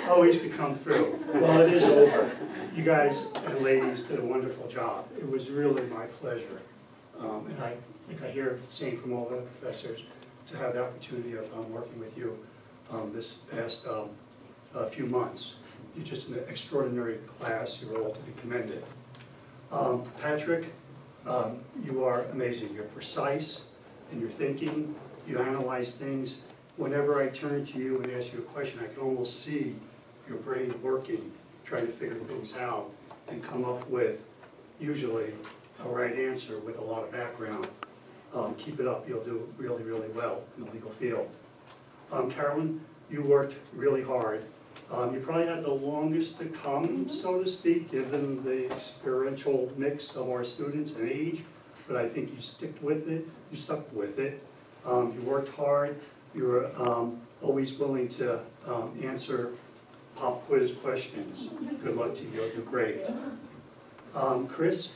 always could come through. Well, it is over. You guys and ladies did a wonderful job. It was really my pleasure. And I think I hear the same from all the other professors, to have the opportunity of working with you this past few months. You're just an extraordinary class. You're all to be commended. Patrick, you are amazing. You're precise in your thinking. You analyze things. Whenever I turn to you and ask you a question, I can almost see your brain working, trying to figure things out and come up with, usually, a right answer with a lot of background. Keep it up. You'll do really, really well in the legal field. Carolyn, you worked really hard. You probably had the longest to come, so to speak, given the experiential mix of our students and age, but I think you stuck with it. You worked hard. You were always willing to answer pop quiz questions. Good luck to you. You'll do great. Chris,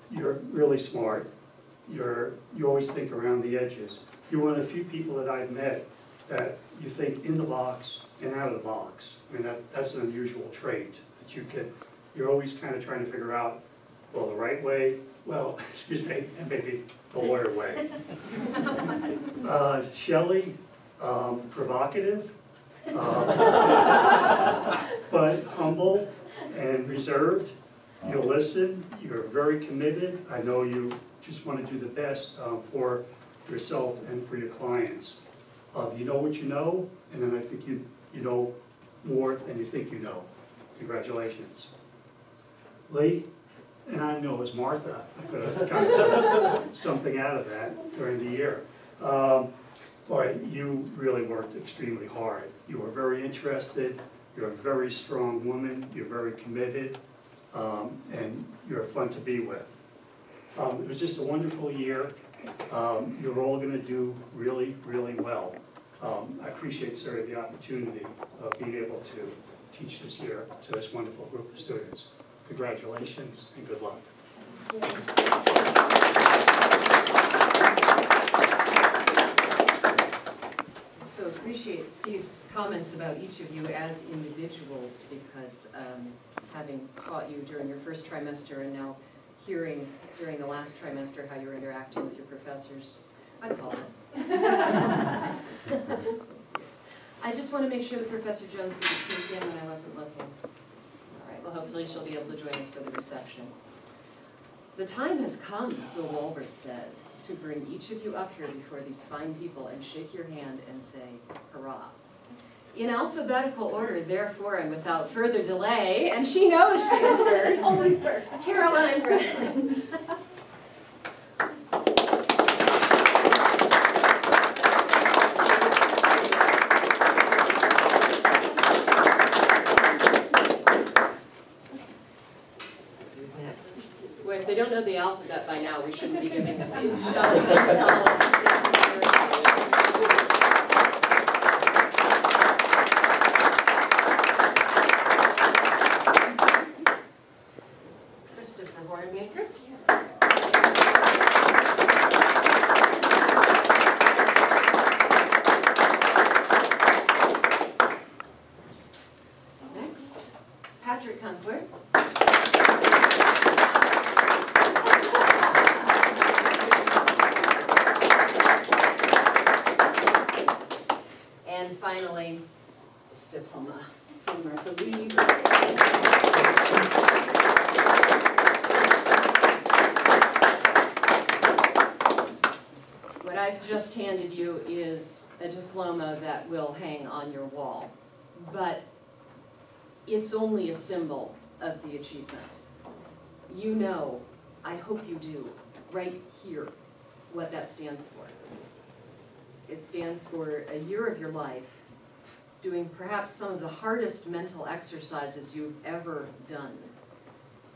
you're really smart. You always think around the edges. You're one of the few people that I've met that you think in the box and out of the box. I mean, that's an unusual trait that you're always kind of trying to figure out, well, the right way, well, excuse me, and maybe the lawyer way. Shelley, provocative, but humble and reserved. You listen. You're very committed. I know you just want to do the best for yourself and for your clients. You know what you know, and then I think you know more than you think you know. Congratulations. Lee, and I know as Martha, I could have gotten something out of that during the year. But you really worked extremely hard. You were very interested. You're a very strong woman. You're very committed. And you're fun to be with. It was just a wonderful year. You're all going to do really, really well. I appreciate, sir, the opportunity of being able to teach this year to this wonderful group of students. Congratulations and good luck. So appreciate Steve's comments about each of you as individuals, because having taught you during your first trimester and now hearing during the last trimester how you're interacting with your professors, I call it. I just want to make sure that Professor Jones didn't sneak in when I wasn't looking. All right, well, hopefully she'll be able to join us for the reception. The time has come, the walrus said, to bring each of you up here before these fine people and shake your hand and say, hurrah. In alphabetical order, therefore, and without further delay, and she knows she is first, only first, Caroline Brennan. Who's next? Well, if they don't know the alphabet by now, we shouldn't be giving them these and finally, this diploma from Martha Lee. What I've just handed you is a diploma that will hang on your wall, but it's only a symbol of the achievement. You know, I hope you do, right here, what that stands for. It stands for a year of your life doing perhaps some of the hardest mental exercises you've ever done.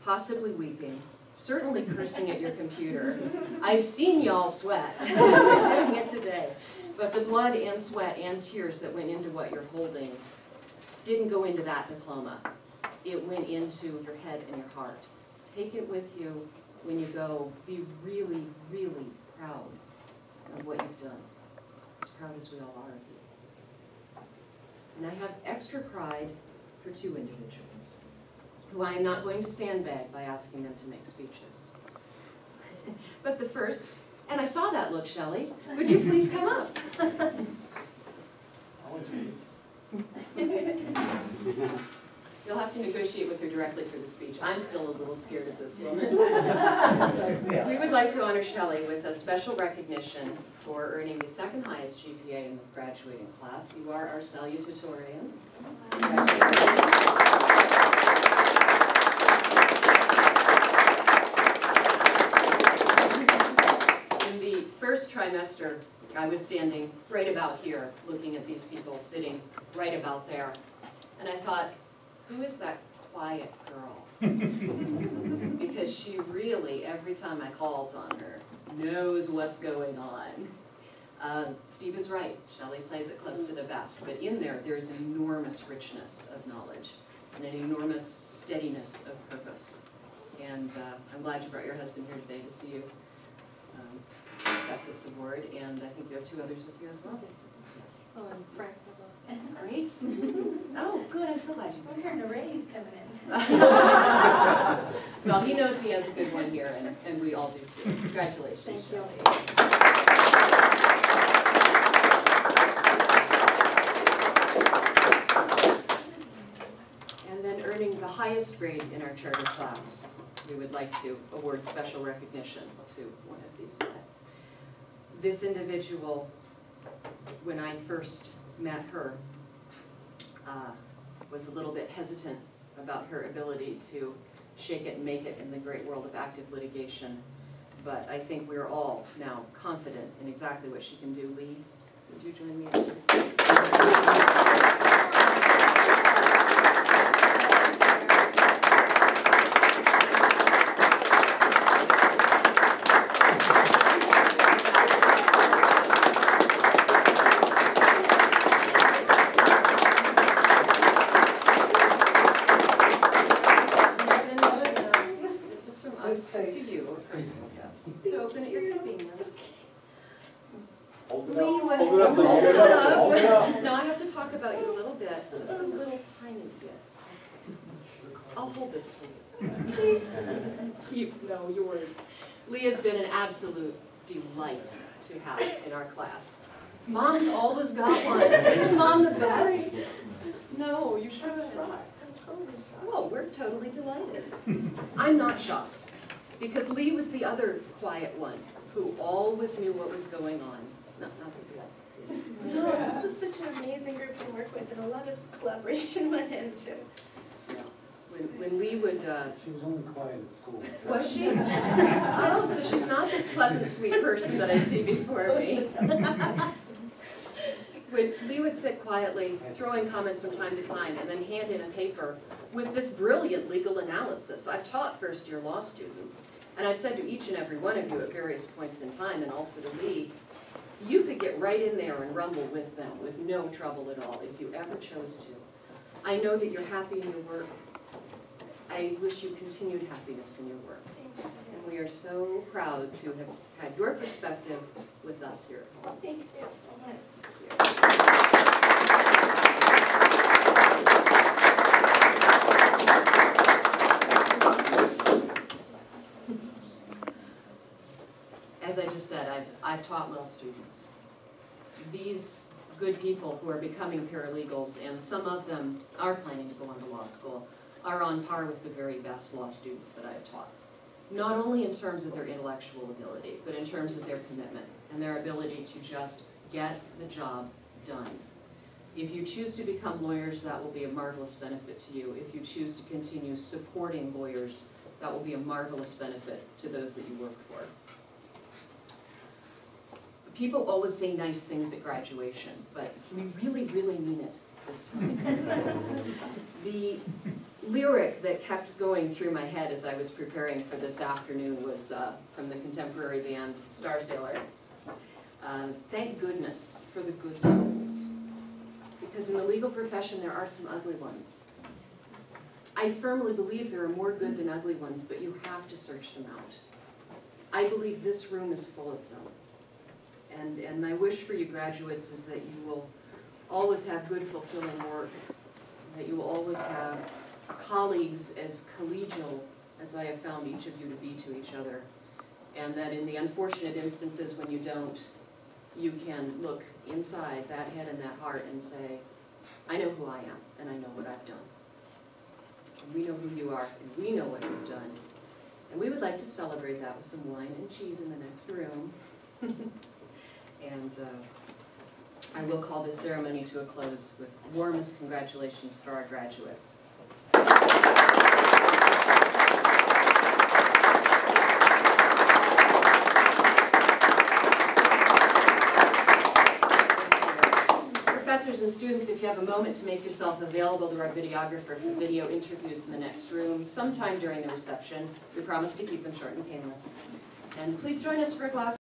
Possibly weeping, certainly cursing at your computer. I've seen y'all sweat. We're doing it today. But the blood and sweat and tears that went into what you're holding didn't go into that diploma. It went into your head and your heart. Take it with you when you go. Be really, really proud of what you've done. As proud as we all are of you. And I have extra pride for two individuals, who I am not going to sandbag by asking them to make speeches. But the first, and I saw that look, Shelley, would you please come up? You'll have to negotiate with her directly for the speech. I'm still a little scared of this woman. We would like to honor Shelley with a special recognition for earning the second highest GPA in the graduating class. You are our salutatorian. In the first trimester, I was standing right about here, looking at these people sitting right about there. And I thought, who is that quiet girl? Because she really, every time I called on her, knows what's going on. Steve is right. Shelley plays it close to the vest. But in there, there's enormous richness of knowledge and an enormous steadiness of purpose. And I'm glad you brought your husband here today to see you accept this award. And I think you have two others with you as well. Oh, and Frank. Great. Oh, good. I'm so glad you We're hearing a raise coming in. Well, he knows he has a good one here, and we all do too. Congratulations. Thank you. And then earning the highest grade in our charter class, we would like to award special recognition to one of these men. This individual, when I first met her, was a little bit hesitant about her ability to shake it and make it in the great world of active litigation. But I think we're all now confident in exactly what she can do. Lee, would you join me? Now I have to talk about you a little bit, just a little tiny bit. I'll hold this for you. Keep, no, yours. Lee has been an absolute delight to have in our class. Mom's always got one. Isn't Mom the best? No, you should have shocked. Well, we're totally delighted. I'm not shocked, because Lee was the other quiet one who always knew what was going on. Not that you did. No, this was such an amazing group to work with, and a lot of collaboration went into. When Lee would... She was only quiet at school. Was she? Oh, so she's not this pleasant, sweet person that I see before me. When Lee would sit quietly, throwing comments from time to time, and then hand in a paper with this brilliant legal analysis. I've taught first-year law students, and I've said to each and every one of you at various points in time, and also to Lee, you could get right in there and rumble with them with no trouble at all if you ever chose to. I know that you're happy in your work. I wish you continued happiness in your work. And we are so proud to have had your perspective with us here at home. Thank you so much. As I just said, I've taught law students. These good people who are becoming paralegals, and some of them are planning to go on to law school, are on par with the very best law students that I have taught. Not only in terms of their intellectual ability, but in terms of their commitment and their ability to just get the job done. If you choose to become lawyers, that will be a marvelous benefit to you. If you choose to continue supporting lawyers, that will be a marvelous benefit to those that you work for. People always say nice things at graduation, but we really, really mean it this time. The lyric that kept going through my head as I was preparing for this afternoon was from the contemporary band Star Sailor. Thank goodness for the good souls, because in the legal profession there are some ugly ones. I firmly believe there are more good than ugly ones, but you have to search them out. I believe this room is full of them. And my wish for you graduates is that you will always have good, fulfilling work, that you will always have colleagues as collegial as I have found each of you to be to each other, and that in the unfortunate instances when you don't, you can look inside that head and that heart and say, I know who I am, and I know what I've done. And we know who you are, and we know what you've done. And we would like to celebrate that with some wine and cheese in the next room. And I will call this ceremony to a close with warmest congratulations for our graduates. Professors and students, if you have a moment to make yourself available to our videographer for video interviews in the next room sometime during the reception, we promise to keep them short and painless. And please join us for a glass